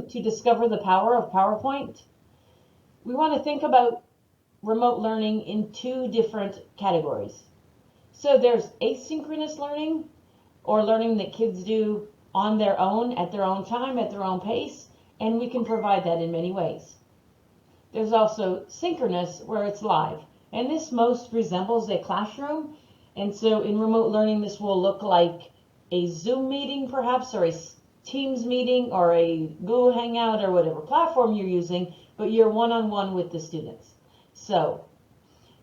to discover the power of PowerPoint, we want to think about remote learning in two different categories. So there's asynchronous learning, or learning that kids do on their own, at their own time, at their own pace, and we can provide that in many ways. There's also synchronous, where it's live, and this most resembles a classroom. And so in remote learning, this will look like a Zoom meeting perhaps, or a Teams meeting, or a Google Hangout, or whatever platform you're using, but you're one-on-one with the students. So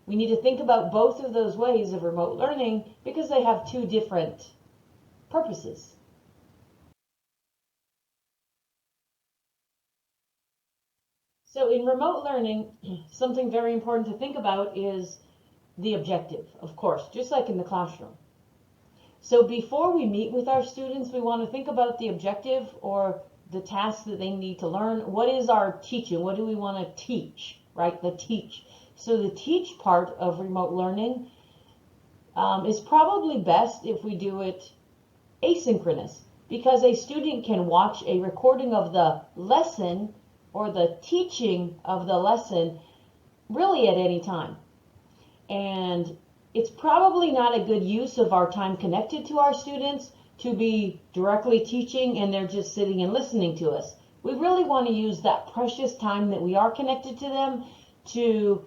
we need to think about both of those ways of remote learning because they have two different purposes. So in remote learning, something very important to think about is the objective, of course, just like in the classroom. So before we meet with our students, we want to think about the objective or the task that they need to learn. What is our teaching? What do we want to teach, right? The teach. So the teach part of remote learning is probably best if we do it asynchronous, because a student can watch a recording of the lesson or the teaching of the lesson really at any time. And it's probably not a good use of our time connected to our students to be directly teaching and they're just sitting and listening to us. We really want to use that precious time that we are connected to them to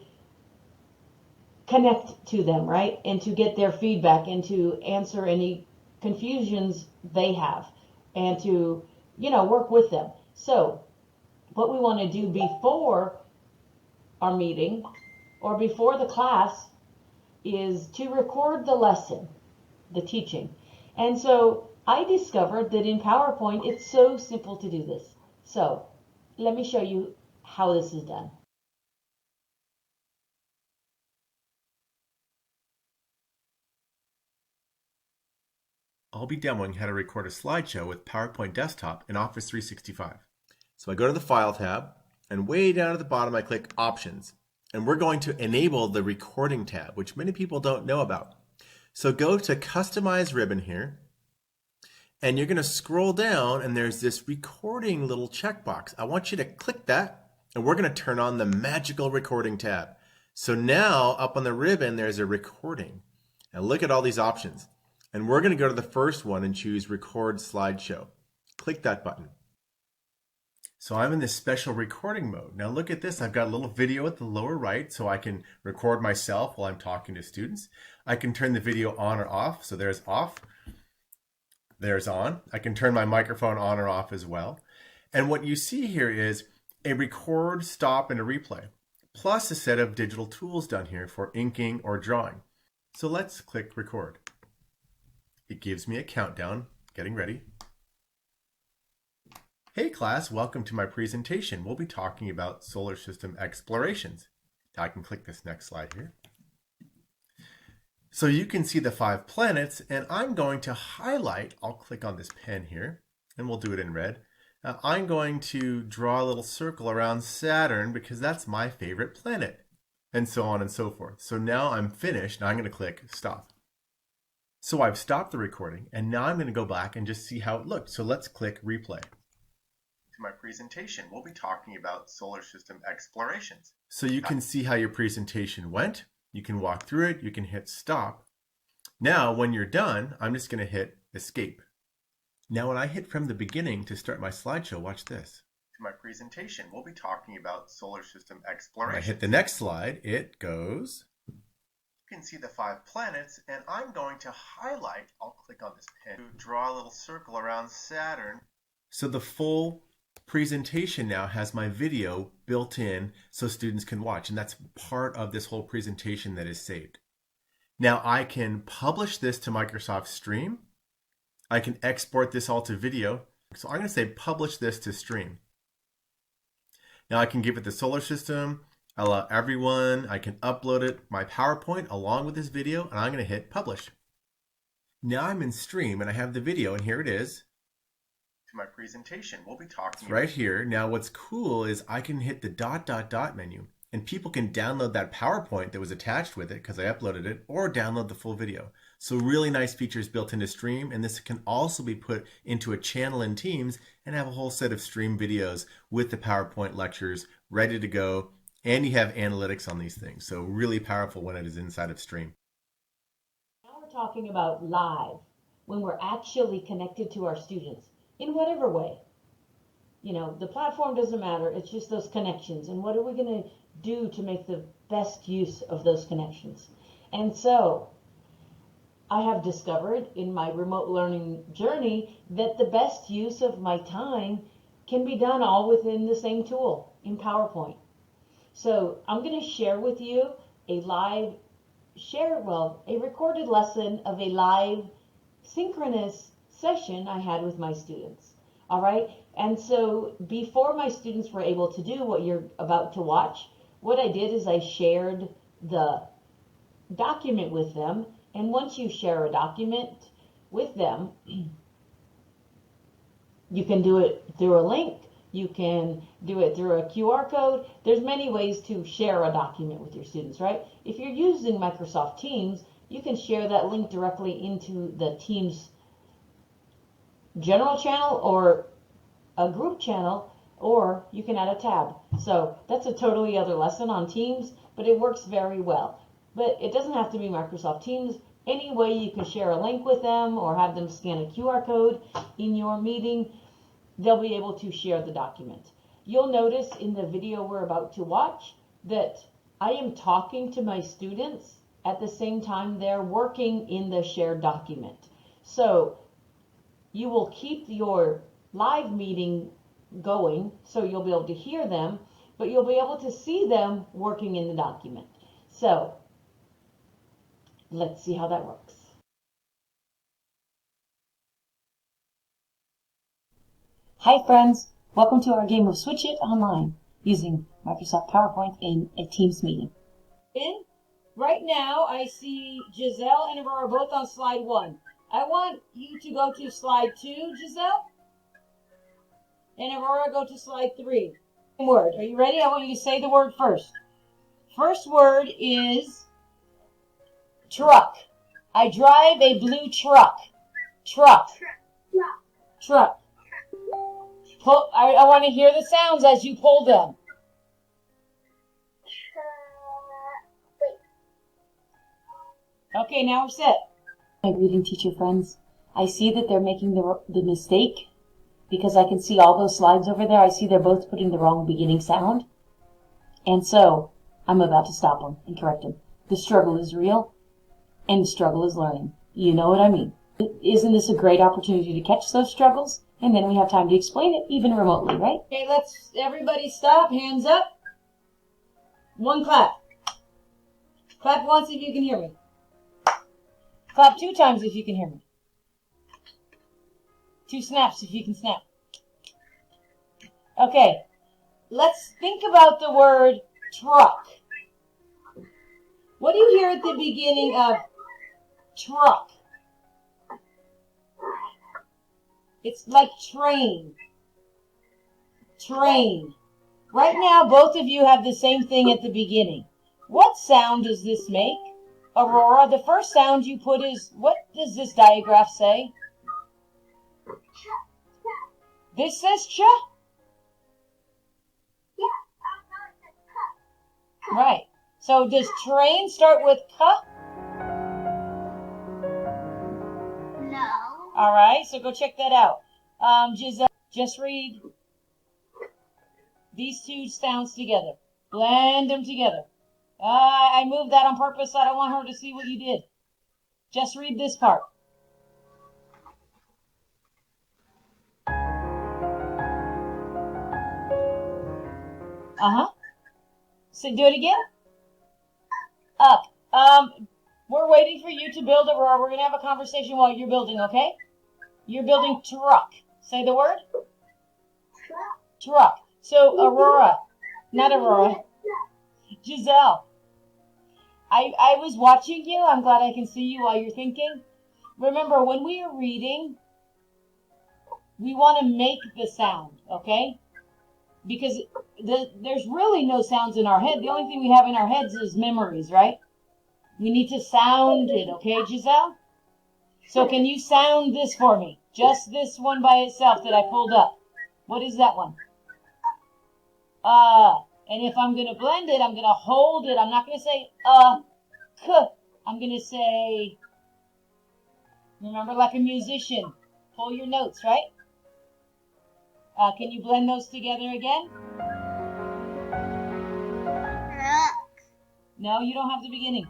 connect to them, right? And to get their feedback and to answer any confusions they have and to, work with them. So what we want to do before our meeting or before the class is to record the lesson, the teaching. And so I discovered that in PowerPoint, it's so simple to do this. So let me show you how this is done. I'll be demoing how to record a slideshow with PowerPoint Desktop in Office 365. So I go to the File tab, and way down at the bottom I click Options. And we're going to enable the Recording tab, which many people don't know about. So go to Customize ribbon here, and you're going to scroll down, and there's this Recording little checkbox. I want you to click that, and we're going to turn on the magical Recording tab. So now up on the ribbon there's a recording. And look at all these options. And we're going to go to the first one and choose Record Slideshow. Click that button. So I'm in this special recording mode. Now look at this. I've got a little video at the lower right so I can record myself while I'm talking to students. I can turn the video on or off. So there's off. There's on. I can turn my microphone on or off as well. And what you see here is a record, stop, and a replay, plus a set of digital tools down here for inking or drawing. So let's click record. It gives me a countdown, getting ready. Hey class, welcome to my presentation. We'll be talking about solar system explorations. Now I can click this next slide here. So you can see the 5 planets, and I'm going to highlight, I'll click on this pen here, and we'll do it in red. I'm going to draw a little circle around Saturn because that's my favorite planet, and so on and so forth. So now I'm finished, and I'm going to click stop. So I've stopped the recording, and now I'm going to go back and just see how it looked. So let's click replay. To my presentation, we'll be talking about solar system explorations. So you can see how your presentation went. You can walk through it. You can hit stop. Now, when you're done, I'm just going to hit escape. Now, when I hit from the beginning to start my slideshow, watch this. To my presentation, we'll be talking about solar system explorations. When I hit the next slide, it goes. You can see the 5 planets, and I'm going to highlight, I'll click on this pen, to draw a little circle around Saturn. So the full presentation now has my video built in so students can watch, and that's part of this whole presentation that is saved. Now I can publish this to Microsoft Stream. I can export this all to video. So I'm going to say publish this to Stream. Now I can give it the solar system. I allow everyone, I can upload it, my PowerPoint along with this video, and I'm going to hit publish. Now I'm in Stream and I have the video, and here it is. To my presentation, we'll be talking right here. Now what's cool is I can hit the ... menu, And people can download that PowerPoint that was attached with it because I uploaded it, or download the full video. So really nice features built into Stream, and this can also be put into a channel in Teams and have a whole set of Stream videos with the PowerPoint lectures ready to go. And you have analytics on these things. So really powerful when it is inside of Stream. Now we're talking about live, when we're actually connected to our students in whatever way. You know, the platform doesn't matter. It's just those connections. And what are we going to do to make the best use of those connections? And so I have discovered in my remote learning journey that the best use of my time can be done all within the same tool in PowerPoint. So I'm going to share with you a recorded lesson of a live synchronous session I had with my students. All right. And so before my students were able to do what you're about to watch, what I did is I shared the document with them. And once you share a document with them, you can do it through a link. You can do it through a QR code. There's many ways to share a document with your students, right? If you're using Microsoft Teams, you can share that link directly into the Teams general channel or a group channel, or you can add a tab. So that's a totally other lesson on Teams, but it works very well. But it doesn't have to be Microsoft Teams. Any way you can share a link with them or have them scan a QR code in your meeting, they'll be able to share the document. You'll notice in the video we're about to watch that I am talking to my students at the same time they're working in the shared document. So you will keep your live meeting going, so you'll be able to hear them, but you'll be able to see them working in the document. So let's see how that works. Hi friends, welcome to our game of Switch It Online using Microsoft PowerPoint in a Teams meeting. Right now I see Giselle and Aurora both on slide 1. I want you to go to slide 2, Giselle, and Aurora go to slide 3. Word. Are you ready? I want you to say the word first. First word is truck. I drive a blue truck. Truck. Truck. Pull, I want to hear the sounds as you pull them. Okay, now we're set. My reading teacher friends, I see that they're making the mistake because I can see all those slides over there. I see they're both putting the wrong beginning sound. And so I'm about to stop them and correct them. The struggle is real and the struggle is learning. You know what I mean. Isn't this a great opportunity to catch those struggles? And then we have time to explain it even remotely, right? Okay, let's everybody stop. Hands up. One clap. Clap once if you can hear me. Clap 2 times if you can hear me. 2 snaps if you can snap. Okay, let's think about the word truck. What do you hear at the beginning of truck? It's like train. Train. Right now, both of you have the same thing at the beginning. What sound does this make? Aurora, the first sound you put is, what does this diagram say? This says cha? Right. So does train start with ka? No. All right, so go check that out. Giselle, just read these 2 sounds together. Blend them together. I moved that on purpose. I don't want her to see what you did. Just read this part. So do it again. Up. We're waiting for you to build, Aurora. We're going to have a conversation while you're building, okay? You're building truck. Say the word. Truck. So Aurora, not Aurora. Giselle. I was watching you. I'm glad I can see you while you're thinking. Remember, when we are reading, we want to make the sound, okay? because there's really no sounds in our head. The only thing we have in our heads is memories, right? We need to sound it, okay, Giselle? So can you sound this for me? Just this one by itself that I pulled up. What is that one? And if I'm going to blend it, I'm going to hold it. I'm not going to say k. I'm going to say, remember, like a musician, pull your notes, right? Can you blend those together again? No, you don't have the beginning.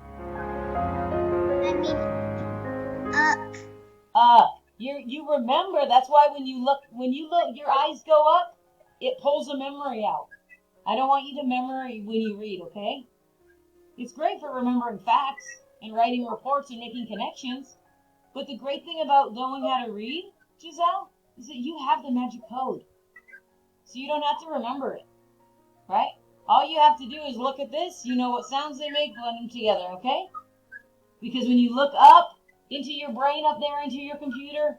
I mean, up. You remember. That's why when you look, your eyes go up. It pulls a memory out. I don't want you to memory when you read, okay? It's great for remembering facts and writing reports and making connections. But the great thing about knowing how to read, Giselle, is that you have the magic code. So you don't have to remember it, right? All you have to do is look at this. You know what sounds they make, blend them together, okay? Because when you look up into your brain up there, into your computer,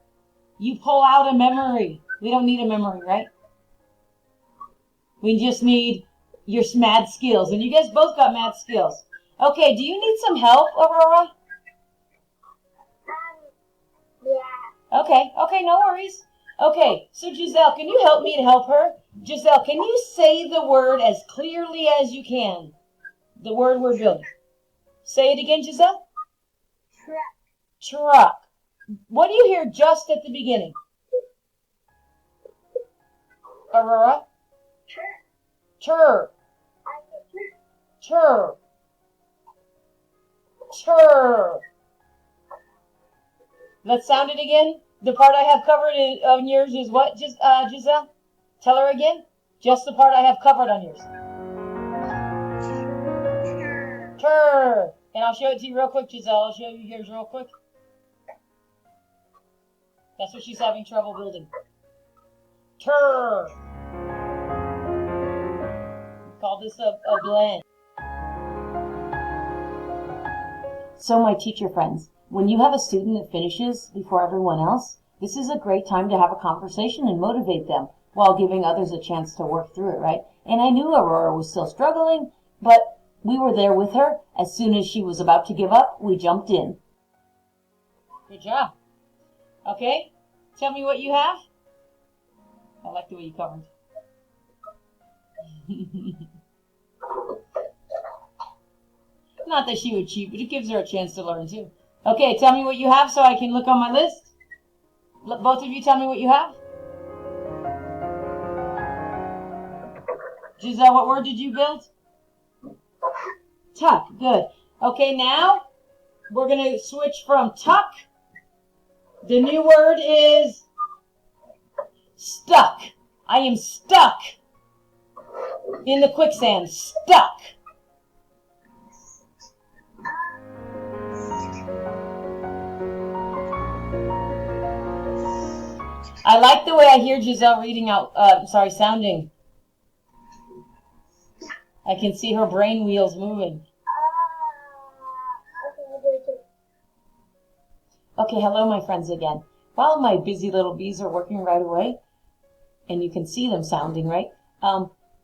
you pull out a memory. We don't need a memory, right? We just need your mad skills. And you guys both got mad skills. Okay, do you need some help, Aurora? Yeah. Okay, no worries. Okay, so Giselle, can you help me to help her? Giselle, can you say the word as clearly as you can? The word we're building. Say it again, Giselle. Truck. Truck. What do you hear just at the beginning? Aurora? Tur. Tur. Tur. Let's sound it again. The part I have covered on yours is what, Giselle? Tell her again. Just the part I have covered on yours. Tur. And I'll show it to you real quick, Giselle. I'll show you yours real quick. That's what she's having trouble building. Tur. We call this a blend. So my teacher friends, when you have a student that finishes before everyone else, this is a great time to have a conversation and motivate them while giving others a chance to work through it, right? And I knew Aurora was still struggling, but we were there with her. As soon as she was about to give up, we jumped in. Good job. Okay, tell me what you have. I like the way you covered. Not that she would cheat, but it gives her a chance to learn too. Okay, tell me what you have so I can look on my list. Both of you tell me what you have. Giselle, what word did you build? Tuck. Good. Okay, now we're going to switch from tuck. The new word is stuck. I am stuck in the quicksand. Stuck. I like the way I hear Giselle reading out, sounding. I can see her brain wheels moving. Okay, hello my friends again. While my busy little bees are working right away, and you can see them sounding, right?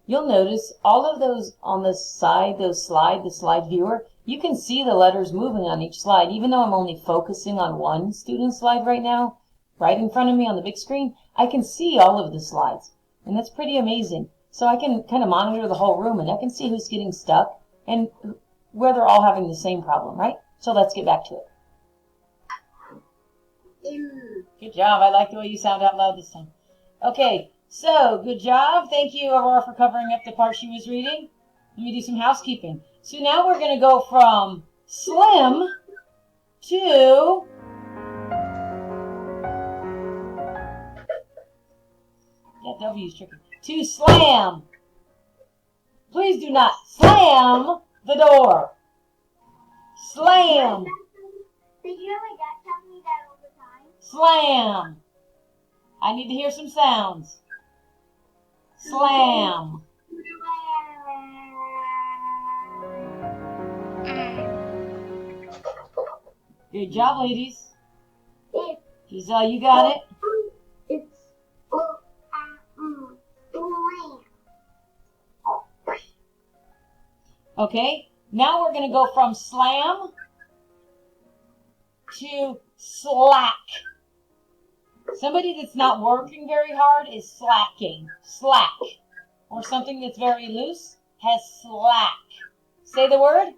You'll notice all of those on the side, the slide viewer, you can see the letters moving on each slide. Even though I'm only focusing on one student slide right now, right in front of me on the big screen, I can see all of the slides. And that's pretty amazing. So I can kind of monitor the whole room and I can see who's getting stuck and where they're all having the same problem, right? So let's get back to it. Good job. I like the way you sound out loud this time. Okay, so good job. Thank you, Aurora, for covering up the part she was reading. Let me do some housekeeping. So now we're going to go from slim to that W is tricky. To slam. Please do not slam the door. Slam. Did you ever dad tell me that all the time? Slam. I need to hear some sounds. Slam. Good job, ladies. Giselle, you got it? It's slam. Okay? Now we're going to go from slam to slack. Somebody that's not working very hard is slacking. Slack. Or something that's very loose has slack. Say the word.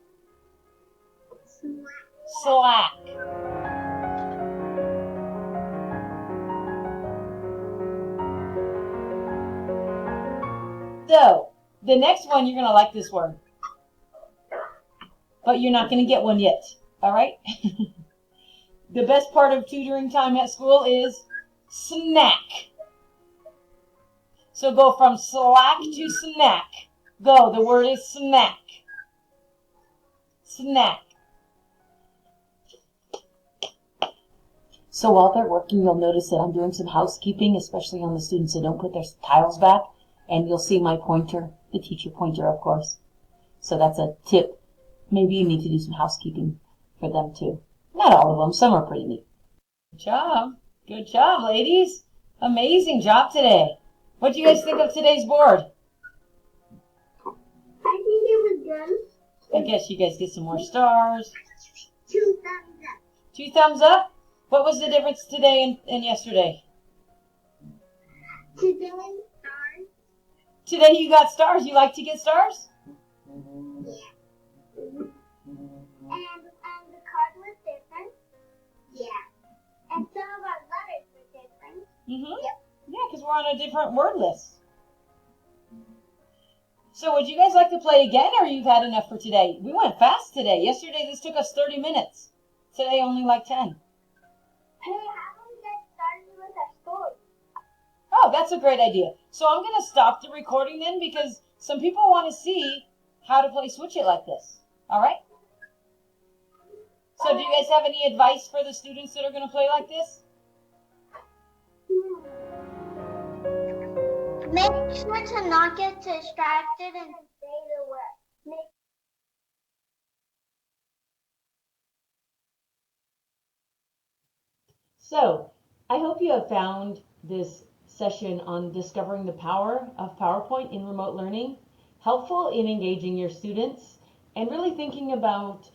Slack. So, the next one, you're going to like this word. But you're not going to get one yet. All right? The best part of tutoring time at school is snack. So go from slack to snack. Go. The word is snack. Snack. So while they're working, you'll notice that I'm doing some housekeeping, especially on the students that don't put their tiles back. And you'll see my pointer, the teacher pointer, of course. So that's a tip. Maybe you need to do some housekeeping for them too. Not all of them. Some are pretty neat. Good job. Good job, ladies. Amazing job today. What do you guys think of today's board? I think it was good. I guess you guys get some more stars. 2 thumbs up. 2 thumbs up? What was the difference today and yesterday? Today, stars. Today you got stars. You like to get stars? Yeah. And the card was different. Yeah. And some of our letters were different. Mm-hmm. Yep. Yeah, because we're on a different word list. So would you guys like to play again, or you've had enough for today? We went fast today. Yesterday this took us 30 minutes. Today only like 10. Hey, how do we get started with our story? Oh, that's a great idea. So I'm going to stop the recording then, because some people want to see how to play Switch It like this. All right? So do you guys have any advice for the students that are going to play like this? Make sure to not get distracted and stay the way. So I hope you have found this session on discovering the power of PowerPoint in remote learning helpful in engaging your students and really thinking about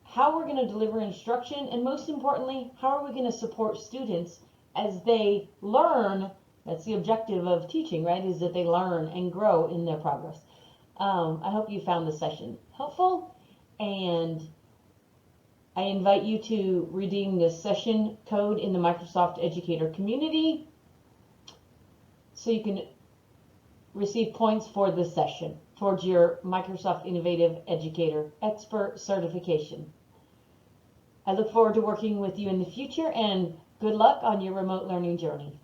how we're going to deliver instruction, and most importantly, how are we going to support students as they learn. That's the objective of teaching, right? Is that they learn and grow in their progress. I hope you found the session helpful, and I invite you to redeem the session code in the Microsoft Educator community so you can receive points for this session towards your Microsoft Innovative Educator Expert certification. I look forward to working with you in the future, and good luck on your remote learning journey.